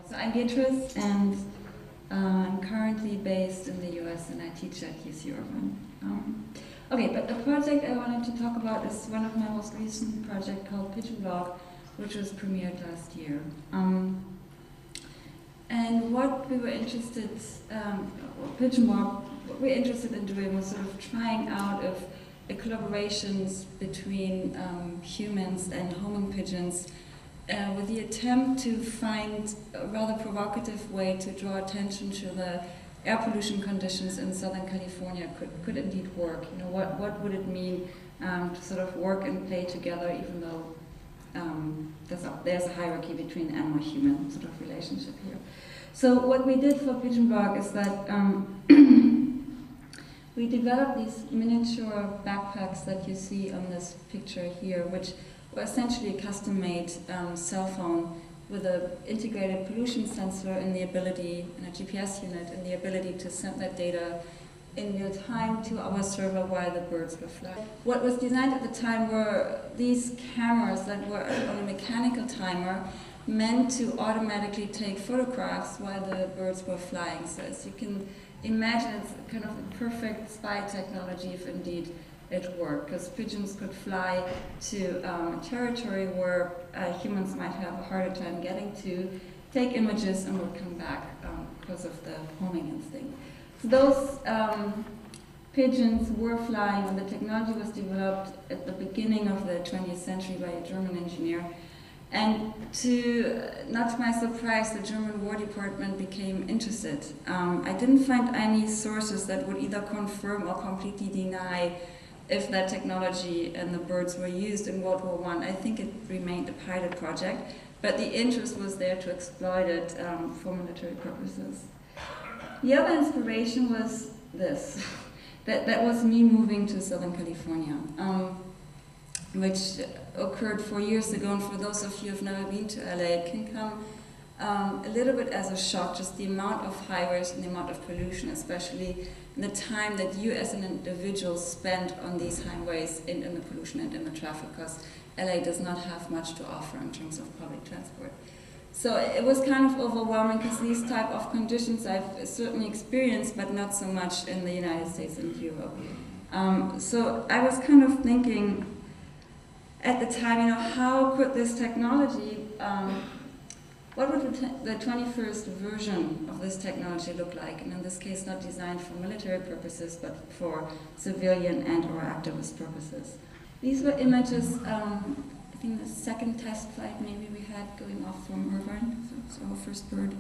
So I'm Beatriz, and I'm currently based in the US, and I teach at UC Irvine. Okay, but the project I wanted to talk about is one of my most recent projects called PigeonBlog, which was premiered last year. And what we were interested, PigeonBlog, what we're interested in doing was sort of trying out of the collaborations between humans and homing pigeons with the attempt to find a rather provocative way to draw attention to the air pollution conditions in Southern California could indeed work. You know, what would it mean to sort of work and play together, even though there's a hierarchy between animal-human sort of relationship here. So what we did for PigeonBlog is that we developed these miniature backpacks that you see on this picture here, which were essentially a custom-made cell phone with an integrated pollution sensor and the ability, and a GPS unit, and the ability to send that data in real time to our server while the birds were flying. What was designed at the time were these cameras that were on a mechanical timer meant to automatically take photographs while the birds were flying. So as you can imagine, it's kind of the perfect spy technology if indeed it worked, because pigeons could fly to a territory where humans might have a harder time getting to, take images, and would come back because of the homing instinct. So those pigeons were flying when the technology was developed at the beginning of the 20th century by a German engineer. And not to my surprise, the German War Department became interested. I didn't find any sources that would either confirm or completely deny if that technology and the birds were used in World War I. I think it remained a pilot project, but the interest was there to exploit it for military purposes. The other inspiration was this. that was me moving to Southern California, which occurred 4 years ago, and for those of you who have never been to LA, it can come a little bit as a shock, just the amount of highways and the amount of pollution, especially in the time that you as an individual spend on these highways in the pollution and in the traffic, because LA does not have much to offer in terms of public transport. So it was kind of overwhelming, because these type of conditions I've certainly experienced, but not so much in the United States and Europe. So I was kind of thinking at the time, you know, how could this technology, what would the 21st version of this technology look like? And in this case, not designed for military purposes, but for civilian and or activist purposes. These were images, I think the second test flight maybe we had going off from Irvine, so it's our first bird,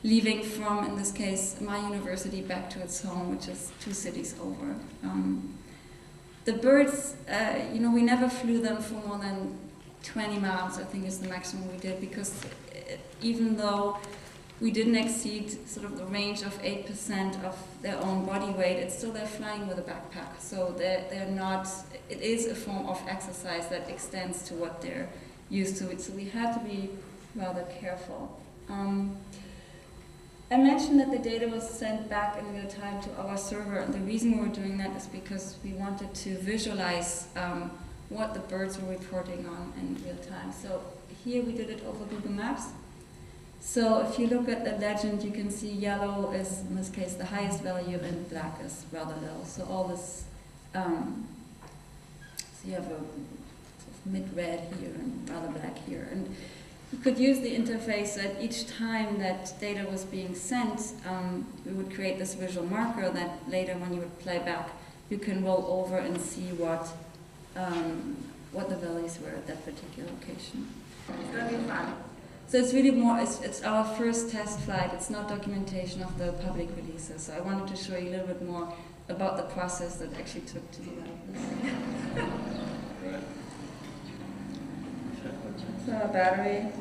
leaving from, in this case, my university back to its home, which is 2 cities over. The birds, you know, we never flew them for more than 20 miles, I think is the maximum we did, because even though we didn't exceed sort of the range of 8% of their own body weight, it's still they're flying with a backpack. So they're not, it is a form of exercise that extends to what they're used to. So we had to be rather careful. I mentioned that the data was sent back in real time to our server, and the reason we were doing that is because we wanted to visualize what the birds were reporting on in real time. So here we did it over Google Maps. So if you look at the legend, you can see yellow is, in this case, the highest value, and black is rather low. So all this, so you have a sort of mid-red here and rather black here. And you could use the interface that each time that data was being sent, we would create this visual marker that later when you would play back, you can roll over and see what the values were at that particular location. It's going to be fun. So it's really more, it's our first test flight. It's not documentation of the public releases. So I wanted to show you a little bit more about the process that actually took to develop this. So a battery,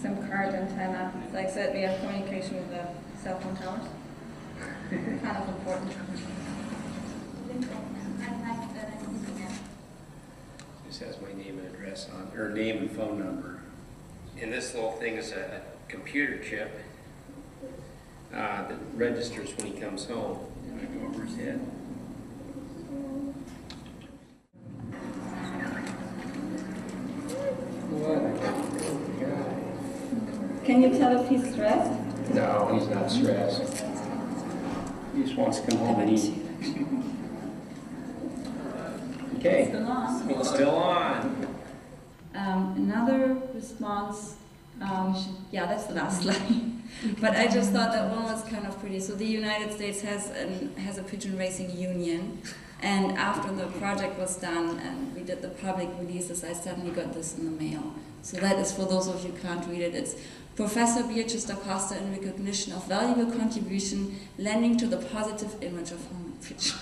SIM card, antenna. Like I said, we have communication with the cell phone towers. Kind of important. This has my name and address on, or name and phone number. And this little thing is a computer chip that registers when he comes home. I'm going to go over his head. Can you tell if he's stressed? No, he's not stressed. He just wants to come home and eat. Okay. Still on. It's still on. Another response, yeah, that's the last slide. But I just thought that one was kind of pretty. So the United States has a pigeon racing union, and after the project was done and we did the public releases, I suddenly got this in the mail. So that is, for those of you who can't read it, it's Professor Beatriz da Costa in recognition of valuable contribution lending to the positive image of home pigeons.